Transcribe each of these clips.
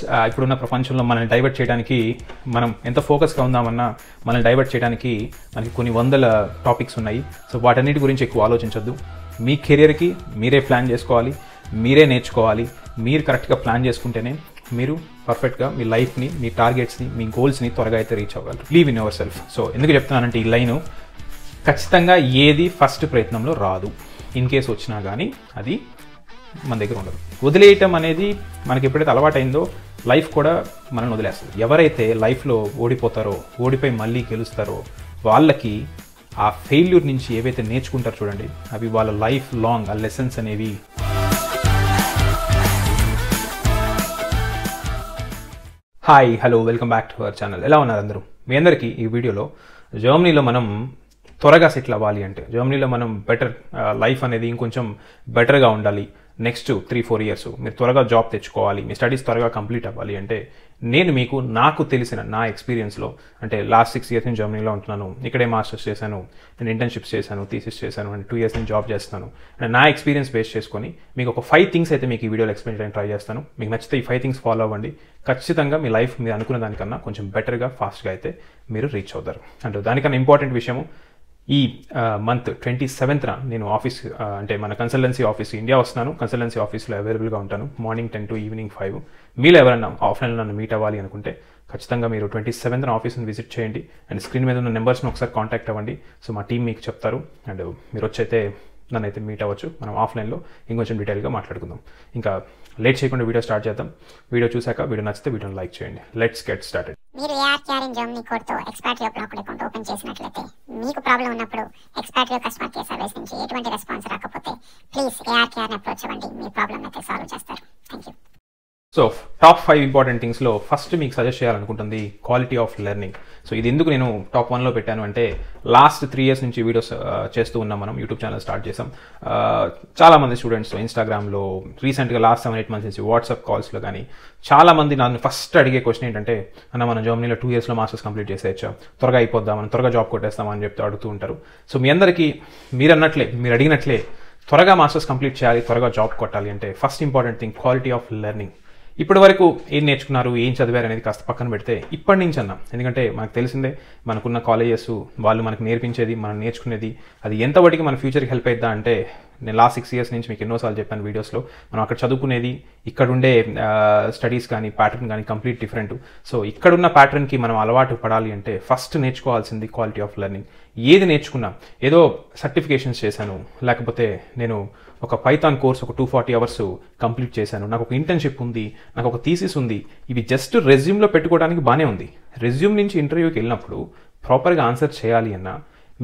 ఇప్పుడున్న ప్రపంచంలో మనల్ని డైవర్ట్ చేయడానికి మనం ఎంత ఫోకస్గా ఉందామన్నా మనల్ని డైవర్ట్ చేయడానికి మనకి కొన్ని వందల టాపిక్స్ ఉన్నాయి. సో వాటన్నిటి గురించి ఎక్కువ ఆలోచించొద్దు. మీ కెరియర్కి మీరే ప్లాన్ చేసుకోవాలి, మీరే నేర్చుకోవాలి. మీరు కరెక్ట్గా ప్లాన్ చేసుకుంటేనే మీరు పర్ఫెక్ట్గా మీ లైఫ్ని, మీ టార్గెట్స్ని, మీ గోల్స్ని త్వరగా అయితే రీచ్ అవ్వగలరు. Believe in yourself. So ఎందుకు చెప్తున్నానంటే ఈ లైను ఖచ్చితంగా ఏది ఫస్ట్ ప్రయత్నంలో రాదు. ఇన్ కేసు వచ్చినా కానీ అది మన దగ్గర ఉండదు. వదిలేయటం అనేది మనకి ఎప్పుడైతే అలవాటైందో లైఫ్ కూడా మనల్ని వదిలేస్తుంది. ఎవరైతే లైఫ్లో ఓడిపోతారో, ఓడిపోయి మళ్ళీ గెలుస్తారో వాళ్ళకి ఆ ఫెయిల్యూర్ నుంచి ఏవైతే నేర్చుకుంటారో చూడండి, అవి వాళ్ళ లైఫ్ లాంగ్ ఆ లెసన్స్ అనేవి. Hi, hello, welcome back to our channel. ఎలా ఉన్నారు అందరూ? మీ అందరికీ ఈ వీడియోలో జర్మనీలో మనం త్వరగా సెటిల్ అవ్వాలి అంటే, జర్మనీలో మనం బెటర్ లైఫ్ అనేది ఇంకొంచెం బెటర్గా ఉండాలి, నెక్స్ట్ 3-4 ఇయర్స్ మీరు త్వరగా జాబ్ తెచ్చుకోవాలి, మీ స్టడీస్ త్వరగా కంప్లీట్ అవ్వాలి అంటే నేను మీకు నాకు తెలిసిన నా ఎక్స్పీరియన్స్లో, అంటే లాస్ట్ 6 ఇయర్స్ నేను జర్మనీలో ఉంటున్నాను, ఇక్కడే మాస్టర్స్ చేశాను, నేను ఇంటర్న్షిప్స్ చేశాను, థీసిస్ చేశాను, అండ్ 2 ఇయర్స్ నేను జాబ్ చేస్తాను. అండ్ నా ఎక్స్పీరియన్స్ బేస్ చేసుకొని మీకు ఒక 5 థింగ్స్ అయితే మీకు ఈ వీడియోలో ఎక్స్ప్లెయిన్ చేయడానికి ట్రై చేస్తాను. మీకు నచ్చితే ఈ 5 థింగ్స్ ఫాలో అవ్వండి. ఖచ్చితంగా మీ లైఫ్ మీరు అనుకున్న దానికన్నా కొంచెం బెటర్గా, ఫాస్ట్గా అయితే మీరు రీచ్ అవుతారు. అండ్ దానికన్నా ఇంపార్టెంట్ విషయము, ఈ మంత్ 27న నేను ఆఫీస్ అంటే మన కన్సల్టెన్సీ ఆఫీస్ ఇండియా వస్తున్నాను. కన్సల్టెన్సీ ఆఫీస్లో అవైలబుల్గా ఉంటాను మార్నింగ్ 10 to ఈవినింగ్ 5. మీలో ఎవరైనా ఆఫ్లైన్లో నన్ను మీట్ అవ్వాలి అనుకుంటే ఖచ్చితంగా మీరు 27న ఆఫీస్ని విజిట్ చేయండి. అండ్ స్క్రీన్ మీద ఉన్న నెంబర్స్ని ఒకసారి కాంటాక్ట్ అవ్వండి. సో మా టీం మీకు చెప్తారు. అండ్ మీరు వచ్చైతే నన్ను అయితే మీట్ అవ్వచ్చు. మనం ఆఫ్లైన్లో ఇంకొంచెం డీటెయిల్గా మాట్లాడుకుందాం. ఇంకా లేట్ చేయకుండా వీడియో స్టార్ట్ చేద్దాం. వీడియో చూసాక వీడియో నచ్చితే వీడియోని లైక్ చేయండి. Let's get started. మీరు ARKR ఇన్ జర్మనీ కోడ్తో ఎక్స్పాట్రియో బ్లాక్ అకౌంట్ ఓపెన్ చేసినట్లయితే మీకు ప్రాబ్లం ఉన్నప్పుడు ఎక్స్పాట్రియో కస్టమర్ కేర్ సర్వీస్ నుంచి ఎటువంటి రెస్పాన్స్ రాకపోతే ప్లీజ్ ARKRని అప్రోచ్ అవ్వండి. మీ ప్రాబ్లం అయితే సాల్వ్ చేస్తారు. Thank you. So top 5 important థింగ్స్లో ఫస్ట్ మీకు సజెస్ట్ చేయాలనుకుంటుంది క్వాలిటీ ఆఫ్ లెర్నింగ్. సో ఇది ఎందుకు నేను టాప్ 1లో పెట్టాను అంటే, లాస్ట్ 3 ఇయర్స్ నుంచి వీడియోస్ చేస్తూ ఉన్నాం. మనం యూట్యూబ్ ఛానల్ స్టార్ట్ చేసాం. చాలామంది స్టూడెంట్స్ ఇన్స్టాగ్రామ్లో, రీసెంట్గా లాస్ట్ 7-8 మంత్స్ నుంచి వాట్సాప్ కాల్స్లో కానీ చాలామంది నన్ను ఫస్ట్ అడిగే క్వశ్చన్ ఏంటంటే, అన్న మనం జర్మనీలో 2 ఇయర్స్లో మాస్టర్స్ కంప్లీట్ చేసేయచ్చా, త్వరగా అయిపోద్దాం, మనం త్వరగా జాబ్ కొట్టేస్తామని చెప్తే అడుగుతూ ఉంటారు. సో మీ అందరికీ మీరు అడిగినట్లే త్వరగా మాస్టర్స్ కంప్లీట్ చేయాలి, త్వరగా జాబ్ కొట్టాలి అంటే first important thing quality of learning. ఇప్పటి వరకు ఏం నేర్చుకున్నారు, ఏం చదివారు అనేది కాస్త పక్కన పెడితే ఇప్పటి నుంచి అన్నా, ఎందుకంటే మనకు తెలిసిందే మనకున్న కాలేజెస్ వాళ్ళు మనకు నేర్పించేది, మనం నేర్చుకునేది అది ఎంతవరకు మన ఫ్యూచర్కి హెల్ప్ అవుతుందా అంటే, నేను లాస్ట్ 6 ఇయర్స్ నుంచి మీకు ఎన్నోసార్లు చెప్పాను వీడియోస్లో, మనం అక్కడ చదువుకునేది, ఇక్కడ ఉండే స్టడీస్ కానీ ప్యాటర్న్ కానీ కంప్లీట్ డిఫరెంట్. సో ఇక్కడున్న ప్యాటర్న్కి మనం అలవాటు పడాలి అంటే ఫస్ట్ నేర్చుకోవాల్సింది క్వాలిటీ ఆఫ్ లెర్నింగ్. ఏది నేర్చుకున్నా, ఏదో సర్టిఫికేషన్స్ చేశాను, లేకపోతే నేను ఒక పైథాన్ కోర్స్ ఒక 240 అవర్స్ కంప్లీట్ చేశాను, నాకు ఒక ఇంటర్న్షిప్ ఉంది, నాకు ఒక థీసిస్ ఉంది, ఇవి జస్ట్ రెజ్యూమ్లో పెట్టుకోవడానికి బాగానే ఉంది. రెజ్యూమ్ నుంచి ఇంటర్వ్యూకి వెళ్ళినప్పుడు ప్రాపర్గా ఆన్సర్ చేయాలి అన్నా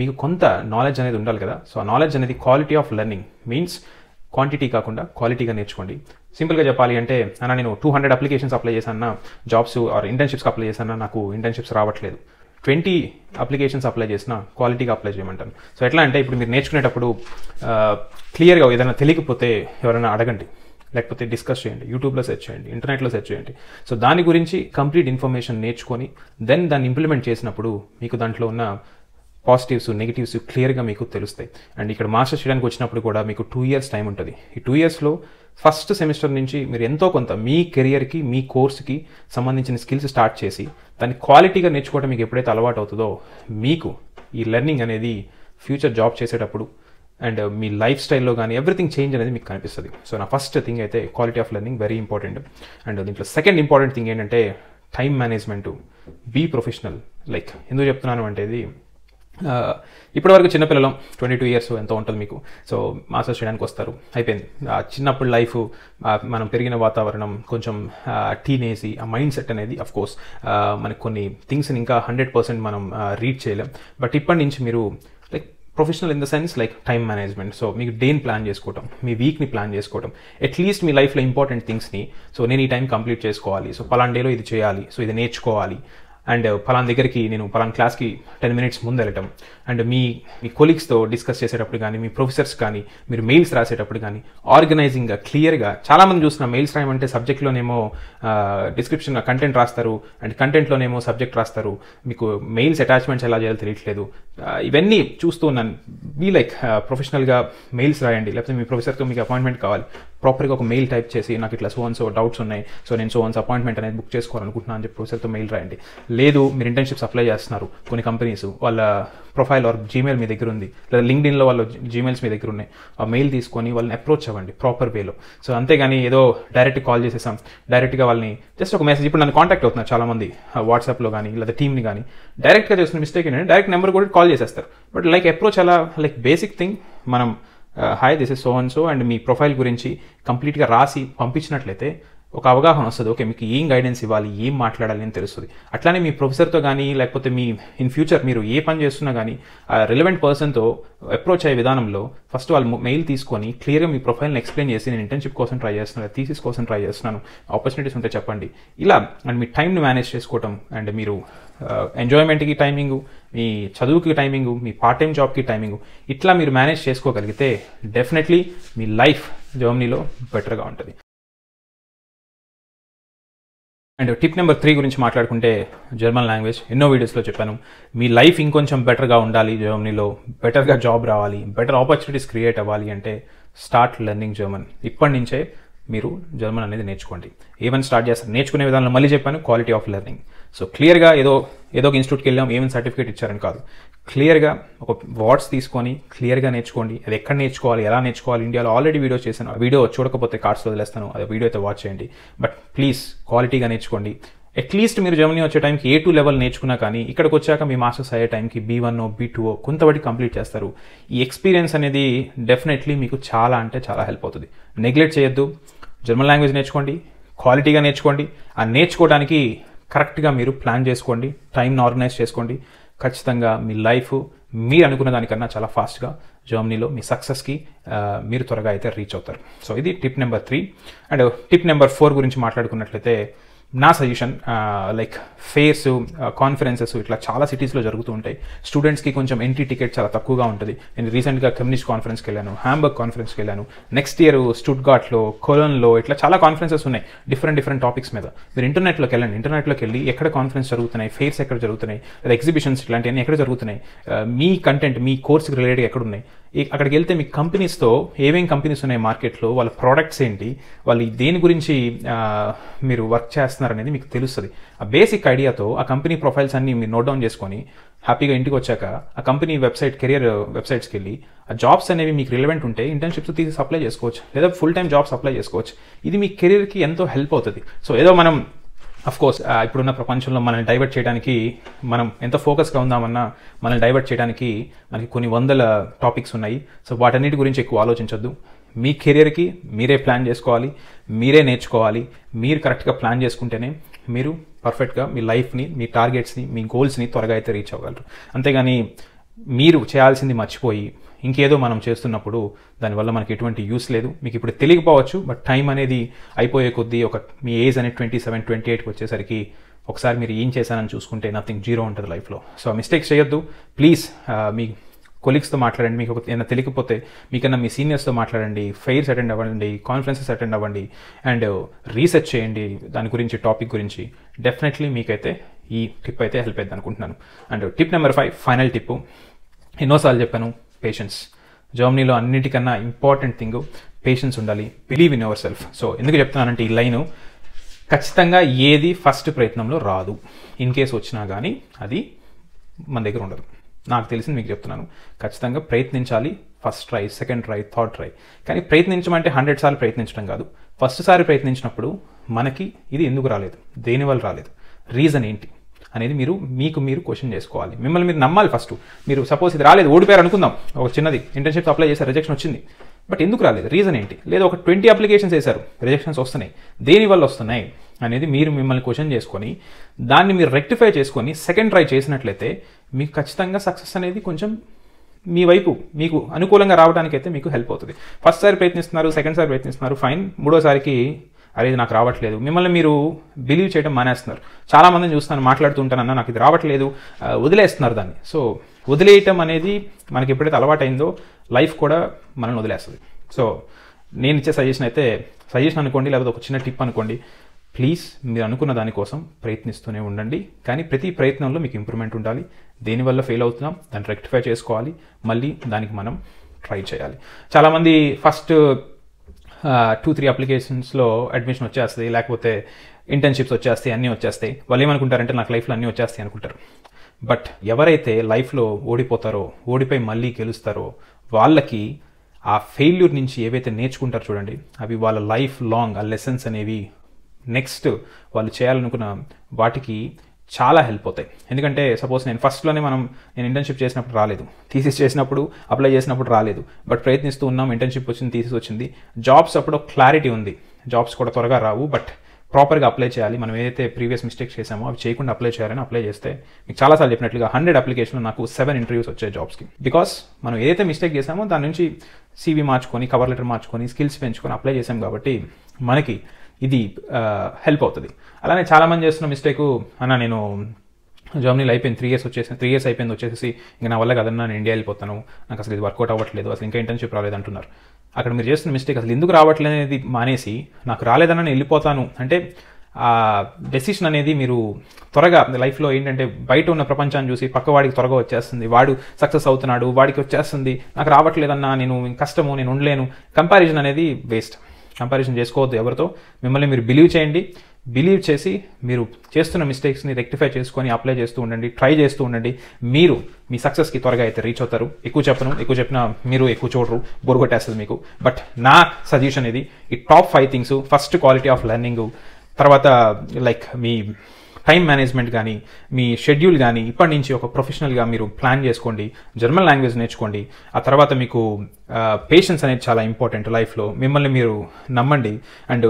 మీకు కొంత నాలెడ్జ్ అనేది ఉండాలి కదా. సో ఆ నాలెడ్జ్ అనేది quality of learning means quantity కాకుండా క్వాలిటీగా నేర్చుకోండి. సింపుల్గా చెప్పాలి అంటే, అన్న నేను 200 అప్లికేషన్స్ అప్లై చేశాను, జాబ్స్ ఆర్ ఇంటర్న్షిప్స్కి అప్లై చేశాను, నాకు ఇంటర్న్షిప్స్ రావట్లేదు. 20 అప్లికేషన్స్ అప్లై చేసినా క్వాలిటీగా అప్లై చేయమంటాను. సో ఎట్లా అంటే, ఇప్పుడు మీరు నేర్చుకునేటప్పుడు క్లియర్గా ఏదైనా తెలియకపోతే ఎవరైనా అడగండి, లేకపోతే డిస్కస్ చేయండి, యూట్యూబ్లో సెర్చ్ చేయండి, ఇంటర్నెట్లో సెర్చ్ చేయండి. సో దాని గురించి కంప్లీట్ ఇన్ఫర్మేషన్ నేర్చుకొని దెన్ దాన్ని ఇంప్లిమెంట్ చేసినప్పుడు మీకు దాంట్లో ఉన్న పాజిటివ్స్, నెగిటివ్స్ క్లియర్గా మీకు తెలుస్తాయి. అండ్ ఇక్కడ మాస్టర్స్ చేయడానికి వచ్చినప్పుడు కూడా మీకు 2 ఇయర్స్ టైం ఉంటుంది. ఈ 2 ఇయర్స్లో ఫస్ట్ సెమిస్టర్ నుంచి మీరు ఎంతో కొంత మీ కెరియర్కి, మీ కోర్స్కి సంబంధించిన స్కిల్స్ స్టార్ట్ చేసి దాన్ని క్వాలిటీగా నేర్చుకోవడం మీకు ఎప్పుడైతే అలవాటు అవుతుందో మీకు ఈ లెర్నింగ్ అనేది ఫ్యూచర్ జాబ్ చేసేటప్పుడు అండ్ మీ లైఫ్ స్టైల్లో కానీ ఎవ్రీథింగ్ చేంజ్ అనేది మీకు కనిపిస్తుంది. సో నా ఫస్ట్ థింగ్ అయితే quality of learning very important. And దీంట్లో సెకండ్ ఇంపార్టెంట్ థింగ్ ఏంటంటే time management. Be professional. Like ఎందుకు చెప్తున్నాను అంటే, ఇది ఇప్పటివరకు చిన్నపిల్లలు 22 ఇయర్స్ ఎంతో ఉంటుంది మీకు. సో మాస్టర్స్ చేయడానికి వస్తారు, అయిపోయింది. చిన్నప్పుడు లైఫ్, మనం పెరిగిన వాతావరణం, కొంచెం టీనేజ్, ఆ మైండ్ సెట్ అనేది అఫ్కోర్స్ మనకి కొన్ని థింగ్స్ని ఇంకా 100% మనం రీడ్ చేయలేం. బట్ ఇప్పటి నుంచి మీరు like professional in the sense like time management. So మీకు డేని ప్లాన్ చేసుకోవటం, మీ వీక్ని ప్లాన్ చేసుకోవటం, అట్లీస్ట్ మీ లైఫ్లో ఇంపార్టెంట్ థింగ్స్ని, సో నేను ఈ టైం కంప్లీట్ చేసుకోవాలి, సో పలానా డేలో ఇది చేయాలి, సో ఇది నేర్చుకోవాలి, అండ్ పలానా దగ్గరికి నేను పలానా క్లాస్కి 10 minutes ముందు వెళ్ళటం, అండ్ మీ కొలీగ్స్తో డిస్కస్ చేసేటప్పుడు కానీ, మీ ప్రొఫెసర్స్ కానీ, మీరు మెయిల్స్ రాసేటప్పుడు కానీ ఆర్గనైజింగ్గా క్లియర్గా, చాలామంది చూసిన మెయిల్స్ రాయమంటే సబ్జెక్ట్లోనేమో డిస్క్రిప్షన్ కంటెంట్ రాస్తారు అండ్ కంటెంట్లోనేమో సబ్జెక్ట్ రాస్తారు, మీకు మెయిల్స్ అటాచ్మెంట్స్ ఎలా చేయాలో తెలియట్లేదు. ఇవన్నీ చూస్తూ ఉన్నాను. బీ లైక్ ప్రొఫెషనల్గా మెయిల్స్ రాయండి. లేకపోతే మీ ప్రొఫెసర్తో మీకు అపాయింట్మెంట్ కావాలి, ప్రాపర్గా ఒక మెయిల్ టైప్ చేసి నాకు ఇట్లా సో డౌట్స్ ఉన్నాయి, సో నేను అపాయింట్మెంట్ అనేది బుక్ చేసుకోవాలనుకుంటున్నాను అని చెప్పి ప్రొఫెసర్తో మెయిల్ రాయండి. లేదు మీరు ఇంటర్న్షిప్స్ అప్లై చేస్తున్నారు, కొన్ని కంపెనీస్ వాళ్ళ ప్రొఫైల్ ఆర్ జీమెయిల్ మీ దగ్గర ఉంది, లేదా లింక్డ్ఇన్లో వాళ్ళ జీమెయిల్స్ మీ దగ్గర ఉన్నాయి, ఆ మెయిల్ తీసుకొని వాళ్ళని అప్రోచ్ అవ్వండి ప్రాపర్ వేలో. సో అంతేగాని ఏదో డైరెక్ట్ కాల్ చేసేసాం, డైరెక్ట్గా వాళ్ళని జస్ట్ ఒక మెసేజ్. ఇప్పుడు నన్ను కాంటాక్ట్ అవుతున్నారు చాలామంది వాట్సాప్లో కానీ లేదా టీమ్ని కానీ, డైరెక్ట్గా చేసిన మిస్టేక్ ఏంటంటే డైరెక్ట్ నెంబర్ కూడా కాల్ చేసేస్తారు. బట్ లైక్ అప్రోచ్ అలా లైక్ బేసిక్ థింగ్ మనం hi this is so and so and me profile గురించి కంప్లీట్గా రాసి పంపించినట్లయితే ఒక అవగాహన వస్తుంది. ఓకే మీకు ఏం గైడెన్స్ ఇవ్వాలి, ఏం మాట్లాడాలి అని తెలుస్తుంది. అట్లానే మీ ప్రొఫెసర్తో కానీ లేకపోతే మీ ఇన్ ఫ్యూచర్ మీరు ఏ పని చేస్తున్నా కానీ ఆ రిలవెంట్ పర్సన్తో అప్రోచ్ అయ్యే విధానంలో ఫస్ట్ వాళ్ళు మెయిల్ తీసుకొని క్లియర్గా మీ ప్రొఫైల్ని ఎక్స్ప్లెయిన్ చేసి నేను ఇంటర్న్షిప్ కోసం ట్రై చేస్తున్నాను, థీసిస్ కోసం ట్రై చేస్తున్నాను, ఆపర్చునిటీస్ ఉంటే చెప్పండి. ఇలా అండ్ మీ టైంని మేనేజ్ చేసుకోవటం అండ్ మీరు ఎంజాయ్మెంట్కి టైమింగు, మీ చదువుకి టైమింగు, మీ పార్ట్ టైం జాబ్కి టైమింగు, ఇట్లా మీరు మేనేజ్ చేసుకోగలిగితే డెఫినెట్లీ మీ లైఫ్ జర్మనీలో బెటర్గా ఉంటుంది. అండ్ టిప్ నెంబర్ 3 గురించి మాట్లాడుకుంటే జర్మన్ లాంగ్వేజ్. ఎన్నో వీడియోస్లో చెప్పాను, మీ లైఫ్ ఇంకొంచెం బెటర్గా ఉండాలి, జర్మనీలో బెటర్గా జాబ్ రావాలి, బెటర్ ఆపర్చునిటీస్ క్రియేట్ అవ్వాలి అంటే స్టార్ట్ లెర్నింగ్ జర్మన్. ఇప్పటి నుంచే మీరు జర్మన్ అనేది నేర్చుకోండి. ఏమని స్టార్ట్ చేస్తారు, నేర్చుకునే విధానంలో మళ్ళీ చెప్పాను, క్వాలిటీ ఆఫ్ లెర్నింగ్. సో క్లియర్గా ఏదో ఒక ఇన్స్టిట్యూట్కి వెళ్ళాం, ఏమైనా సర్టిఫికేట్ ఇచ్చారని కాదు, క్లియర్గా ఒక వర్డ్స్ తీసుకొని క్లియర్గా నేర్చుకోండి. అది ఎక్కడ నేర్చుకోవాలి, ఎలా నేర్చుకోవాలి, ఇండియాలో ఆల్రెడీ వీడియోస్ చేశాను, ఆ వీడియో చూడకపోతే కార్డ్స్లో వదిలేస్తాను, అది వీడియో అయితే వాచ్ చేయండి. బట్ ప్లీజ్ క్వాలిటీగా నేర్చుకోండి. అట్లీస్ట్ మీరు జర్మనీ వచ్చే టైంకి A2 లెవెల్ నేర్చుకున్నా కానీ ఇక్కడికి వచ్చాక మీ మాస్టర్స్ అయ్యే టైంకి B1 B2 కొంతవరకు కంప్లీట్ చేస్తారు. ఈ ఎక్స్పీరియన్స్ అనేది డెఫినెట్లీ మీకు చాలా అంటే చాలా హెల్ప్ అవుతుంది. నెగ్లెక్ట్ చేయొద్దు. జర్మన్ లాంగ్వేజ్ నేర్చుకోండి, క్వాలిటీగా నేర్చుకోండి. ఆ నేర్చుకోవడానికి కరెక్ట్గా మీరు ప్లాన్ చేసుకోండి, టైంని ఆర్గనైజ్ చేసుకోండి. ఖచ్చితంగా మీ లైఫ్ మీరు అనుకున్న దానికన్నా చాలా ఫాస్ట్గా జర్మనీలో మీ సక్సెస్కి మీరు త్వరగా అయితే రీచ్ అవుతారు. సో ఇది tip number 3. And tip number 4 గురించి మాట్లాడుకున్నట్లయితే నా సజెషన్ లైక్ ఫేర్స్, కాన్ఫరెన్సెస్ ఇట్లా చాలా సిటీస్లో జరుగుతూ ఉంటాయి. స్టూడెంట్స్కి కొంచెం ఎంట్రీ టికెట్ చాలా తక్కువగా ఉంటుంది. నేను రీసెంట్గా కమ్యూనిస్ట్ కాన్ఫరెన్స్కి వెళ్ళాను, హ్యాంబర్గ్ కాన్ఫరెన్స్కి వెళ్ళాను, నెక్స్ట్ ఇయర్ స్టుట్గార్ట్లో, కొలన్లో ఇట్లా చాలా కాన్ఫరెన్సెస్ ఉన్నాయి డిఫరెంట్ టాపిక్స్ మీద. మీరు ఇంటర్నెట్లోకి వెళ్ళండి, ఇంటర్నెట్లోకి వెళ్ళి ఎక్కడ కాన్ఫరెన్స్ జరుగుతున్నాయి, ఫేర్స్ ఎక్కడ జరుగుతున్నాయి, లేదా ఎగ్జిబిషన్స్ ఇట్లాంటివన్నీ ఎక్కడ జరుగుతున్నాయి, మీ కంటెంట్ మీ కోర్స్కి రిలేటెడ్గా ఎక్కడ ఉన్నాయి, అక్కడికి వెళ్తే మీ కంపెనీస్తో ఏమేమి కంపెనీస్ ఉన్నాయి మార్కెట్లో, వాళ్ళ ప్రోడక్ట్స్ ఏంటి, వాళ్ళు దేని గురించి మీరు వర్క్ చేస్తున్నారు అనేది మీకు తెలుస్తుంది. ఆ బేసిక్ ఐడియాతో ఆ కంపెనీ ప్రొఫైల్స్ అన్ని మీరు నోట్ డౌన్ చేసుకొని హ్యాపీగా ఇంటికి వచ్చాక ఆ కంపెనీ వెబ్సైట్, కెరియర్ వెబ్సైట్స్కి వెళ్ళి ఆ జాబ్స్ అనేవి మీకు రిలవెంట్ ఉంటే ఇంటర్న్షిప్స్ తీసి అప్లై చేసుకోవచ్చు, లేదా ఫుల్ టైం జాబ్స్ అప్లై చేసుకోవచ్చు. ఇది మీ కెరియర్కి ఎంతో హెల్ప్ అవుతుంది. సో ఏదో మనం అఫ్కోర్స్ ఇప్పుడున్న ప్రపంచంలో మనల్ని డైవర్ట్ చేయడానికి, మనం ఎంత ఫోకస్గా ఉందామన్నా మనల్ని డైవర్ట్ చేయడానికి మనకి కొన్ని వందల టాపిక్స్ ఉన్నాయి. సో వాటన్నిటి గురించి ఎక్కువ ఆలోచించొద్దు. మీ కెరియర్కి మీరే ప్లాన్ చేసుకోవాలి, మీరే నేర్చుకోవాలి. మీరు కరెక్ట్గా ప్లాన్ చేసుకుంటేనే మీరు పర్ఫెక్ట్గా మీ లైఫ్ని, మీ టార్గెట్స్ని, మీ గోల్స్ని త్వరగా అయితే రీచ్ అవ్వగలరు. అంతేగాని మీరు చేయాల్సింది మర్చిపోయి ఇంకేదో మనం చేస్తున్నప్పుడు దానివల్ల మనకి ఎటువంటి యూస్ లేదు. మీకు ఇప్పుడు తెలియకపోవచ్చు, బట్ టైం అనేది అయిపోయే కొద్దీ మీ ఏజ్ అనేది 27, 28కి వచ్చేసరికి ఒకసారి మీరు ఏం చేశానని చూసుకుంటే నథింగ్, జీరో ఉంటుంది లైఫ్లో. సో మిస్టేక్స్ చేయొద్దు ప్లీజ్. మీ కొలీగ్స్తో మాట్లాడండి, మీకు ఏమైనా తెలియకపోతే మీకన్నా మీ సీనియర్స్తో మాట్లాడండి, ఫెయిర్స్ అటెండ్ అవ్వండి, కాన్ఫరెన్సెస్ అటెండ్ అవ్వండి అండ్ రీసెర్చ్ చేయండి దాని గురించి, టాపిక్ గురించి. డెఫినెట్లీ మీకైతే ఈ టిప్ అయితే హెల్ప్ అవుతుంది అనుకుంటున్నాను. And tip number 5, final tip. ఎన్నోసార్లు చెప్పాను, పేషెన్స్. జర్మనీలో అన్నిటికన్నా ఇంపార్టెంట్ థింగ్ పేషెన్స్ ఉండాలి. Believe in yourself. So ఎందుకు చెప్తున్నానంటే ఈ లైను ఖచ్చితంగా ఏది ఫస్ట్ ప్రయత్నంలో రాదు. ఇన్ కేసు వచ్చినా కానీ అది మన దగ్గర ఉండదు. నాకు తెలిసింది మీకు చెప్తున్నాను. ఖచ్చితంగా ప్రయత్నించాలి. First try, second try, third try. కానీ ప్రయత్నించమంటే 100 సార్లు ప్రయత్నించడం కాదు. ఫస్ట్ సారి ప్రయత్నించినప్పుడు మనకి ఇది ఎందుకు రాలేదు, దేనివల్ల రాలేదు, రీజన్ ఏంటి అనేది మీకు మీరు క్వశ్చన్ చేసుకోవాలి. మిమ్మల్ని మీరు నమ్మాలి ఫస్ట్. మీరు సపోజ్ ఇది రాలేదు, ఓడిపోయారు అనుకుందాం, ఒక చిన్నది ఇంటర్న్షిప్ అప్లై చేశారు, రిజెక్షన్ వచ్చింది, బట్ ఎందుకు రాలేదు, రీజన్ ఏంటి, లేదా ఒక 20 అప్లికేషన్స్ వేశారు, రిజెక్షన్స్ వస్తున్నాయి, దేనివల్ల వస్తున్నాయి అనేది మీరు మిమ్మల్ని క్వశ్చన్ చేసుకొని దాన్ని మీరు రెక్టిఫై చేసుకొని సెకండ్ ట్రై చేసినట్లయితే మీకు ఖచ్చితంగా సక్సెస్ అనేది కొంచెం మీ వైపు మీకు అనుకూలంగా రావడానికి అయితే మీకు హెల్ప్ అవుతుంది. ఫస్ట్ సారి ప్రయత్నిస్తున్నారు, సెకండ్ సారి ప్రయత్నిస్తున్నారు, ఫైన్. మూడోసారికి అరే ఇది నాకు రావట్లేదు, మిమ్మల్ని మీరు బిలీవ్ చేయడం మానేస్తున్నారు. చాలామందిని చూస్తాను, మాట్లాడుతుంటానన్నా నాకు ఇది రావట్లేదు, వదిలేస్తున్నారు దాన్ని. సో వదిలేయటం అనేది మనకి ఎప్పుడైతే అలవాటైందో లైఫ్ కూడా మనల్ని వదిలేస్తుంది. సో నేను ఇచ్చే సజెషన్ అనుకోండి, లేకపోతే ఒక చిన్న టిప్ అనుకోండి, ప్లీజ్ మీరు అనుకున్న దానికోసం ప్రయత్నిస్తూనే ఉండండి. కానీ ప్రతి ప్రయత్నంలో మీకు ఇంప్రూవ్మెంట్ ఉండాలి. దేనివల్ల ఫెయిల్ అవుతున్నాం దాన్ని రెక్టిఫై చేసుకోవాలి, మళ్ళీ దానికి మనం ట్రై చేయాలి. చాలామంది ఫస్ట్ 2-3 అప్లికేషన్స్లో అడ్మిషన్ వచ్చేస్తాయి, లేకపోతే ఇంటర్న్షిప్స్ వచ్చేస్తాయి, అన్నీ వచ్చేస్తాయి. వాళ్ళు ఏమనుకుంటారంటే నాకు లైఫ్లో అన్నీ వచ్చేస్తాయి అనుకుంటారు. బట్ ఎవరైతే లైఫ్లో ఓడిపోతారో, ఓడిపోయి మళ్ళీ గెలుస్తారో, వాళ్ళకి ఆ ఫెయిల్యూర్ నుంచి ఏవైతే నేర్చుకుంటారో చూడండి, అవి వాళ్ళ లైఫ్ లాంగ్ ఆ లెసన్స్ అనేవి నెక్స్ట్ వాళ్ళు చేయాలనుకున్న వాటికి చాలా హెల్ప్ అవుతాయి. ఎందుకంటే సపోజ్ నేను ఇంటర్న్షిప్ చేసినప్పుడు రాలేదు, థీసిస్ చేసినప్పుడు అప్లై చేసినప్పుడు రాలేదు, బట్ ప్రయత్నిస్తూ ఉన్నాం, ఇంటర్న్షిప్ వచ్చింది, థీసిస్ వచ్చింది. జాబ్స్ అప్పుడు క్లారిటీ ఉంది, జాబ్స్ కూడా త్వరగా రావు, బట్ ప్రాపర్గా అప్లై చేయాలి. మనం ఏదైతే ప్రీవియస్ మిస్టేక్స్ చేసామో అవి చేయకుండా అప్లై చేయాలని అప్లై చేస్తే మీకు చాలాసార్లు చెప్పినట్లుగా 100 అప్లికేషన్లో నాకు 7 ఇంటర్వ్యూస్ వచ్చాయి జాబ్స్కి. బికాస్ మనం ఏదైతే మిస్టేక్ చేసామో దాని నుంచి CV మార్చుకొని, కవర్ లెటర్ మార్చుకొని, స్కిల్స్ పెంచుకొని అప్లై చేసాం కాబట్టి మనకి ఇది హెల్ప్ అవుతుంది. అలానే చాలామంది చేస్తున్న మిస్టేక్, నేను జర్మనీలో అయిపోయింది 3 ఇయర్స్ అయిపోయింది, వచ్చేసి ఇంకా నా వల్ల కదన్నా నేను ఇండియా వెళ్ళిపోతాను, నాకు అసలు ఇది వర్కౌట్ అవ్వట్లేదు, అసలు ఇంకా ఇంటర్న్షిప్ రాలేదు అంటున్నారు. అక్కడ మీరు చేస్తున్న మిస్టేక్ అసలు ఎందుకు రావట్లేదు అనేది మానేసి నాకు రాలేదన్నా నేను వెళ్ళిపోతాను అంటే ఆ డెసిషన్ అనేది మీరు త్వరగా లైఫ్లో ఏంటంటే బయట ఉన్న ప్రపంచాన్ని చూసి పక్కవాడికి త్వరగా వచ్చేస్తుంది, వాడు సక్సెస్ అవుతున్నాడు, వాడికి వచ్చేస్తుంది, నాకు రావట్లేదన్నా, నేను కష్టము, నేను ఉండలేను. కంపారిజన్ అనేది వేస్ట్. కంపారిజన్ చేసుకోవద్దు ఎవరితో. మిమ్మల్ని మీరు బిలీవ్ చేయండి, బిలీవ్ చేసి మీరు చేస్తున్న మిస్టేక్స్ని రెక్టిఫై చేసుకొని అప్లై చేస్తూ ఉండండి, ట్రై చేస్తూ ఉండండి. మీరు మీ సక్సెస్కి త్వరగా అయితే రీచ్ అవుతారు. ఎక్కువ చెప్పినా మీరు ఎక్కువ చూడరు, బోర్ కొట్టేస్తుంది మీకు. బట్ నా సజెషన్ ఇది, ఈ top 5 things. First quality of learning, తర్వాత లైక్ మీ టైం మేనేజ్మెంట్ కానీ, మీ షెడ్యూల్ కానీ ఇప్పటి నుంచి ఒక ప్రొఫెషనల్గా మీరు ప్లాన్ చేసుకోండి. జర్మన్ లాంగ్వేజ్ నేర్చుకోండి. ఆ తర్వాత మీకు పేషెన్స్ అనేది చాలా ఇంపార్టెంట్ లైఫ్లో. మిమ్మల్ని మీరు నమ్మండి. అండ్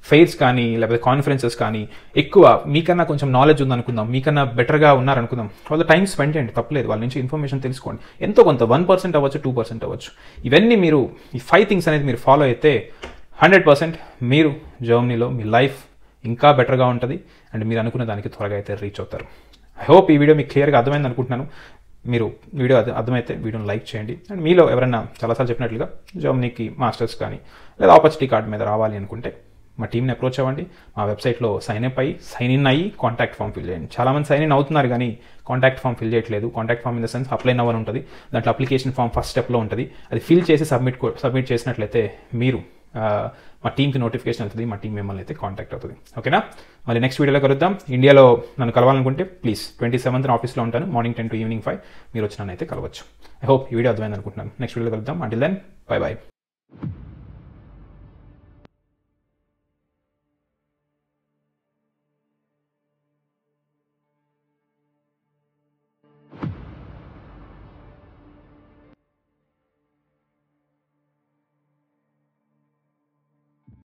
ఫెయిర్స్ కానీ లేకపోతే కాన్ఫరెన్సెస్ కానీ ఎక్కువ మీకన్నా కొంచెం నాలెడ్జ్ ఉందనుకుందాం, మీకన్నా బెటర్గా ఉన్నారనుకుందాం, వాళ్ళ టైం స్పెండ్ చేయండి, తప్పలేదు. వాళ్ళ నుంచి ఇన్ఫర్మేషన్ తెలుసుకోండి. ఎంతో కొంత 1% అవ్వచ్చు, 2% అవ్వచ్చు. ఇవన్నీ మీరు ఈ 5 థింగ్స్ అనేది మీరు ఫాలో అయితే 100% మీరు జర్మనీలో మీ లైఫ్ ఇంకా బెటర్గా ఉంటుంది అండ్ మీరు అనుకున్న దానికి త్వరగా అయితే రీచ్ అవుతారు. ఐ హోప్ ఈ వీడియో మీకు క్లియర్గా అర్థమైంది అనుకుంటున్నాను. మీరు వీడియో అర్థమైతే వీడియోని లైక్ చేయండి. అండ్ మీలో ఎవరైనా చాలాసార్లు చెప్పినట్లుగా జర్మనీకి మాస్టర్స్ కానీ లేదా ఆపర్చునిటీ కార్డ్ మీద రావాలి అనుకుంటే మా టీమ్ని అప్రోచ్ అవ్వండి. మా వెబ్సైట్లో సైన్ ఇన్ అయ్యి కాంటాక్ట్ ఫామ్ ఫిల్ చేయండి. చాలామంది సైన్ ఇన్ అవుతున్నారు కానీ కాంటాక్ట్ ఫామ్ ఫిల్ చేయట్లేదు. Contact form in the sense apply now అని ఉంటుంది, దాంట్లో అప్లికేషన్ ఫామ్ ఫస్ట్ స్టెప్లో ఉంటుంది. అది ఫిల్ చేసి సబ్మిట్ చేసినట్లయితే మీరు మా టీమ్కి నోటిఫికేషన్ అవుతుంది, మా టీం మిమ్మల్ని అయితే కాంటాక్ట్ అవుతుంది. ఓకేనా? మళ్ళీ నెక్స్ట్ వీడియోలో కలుద్దాం. ఇండియాలో నన్ను కలవాలనుకుంటే ప్లీజ్ 27th ఆఫీస్లో ఉంటాను, మార్నింగ్ 10 to ఈవినింగ్ 5. మీరు వచ్చి నన్ను అయితే కలవచ్చు. ఐ హోప్ ఈ వీడియో అర్థమైంది అనుకుంటున్నాను. నెక్స్ట్ వీడియోలో కలుద్దాం. Until then by.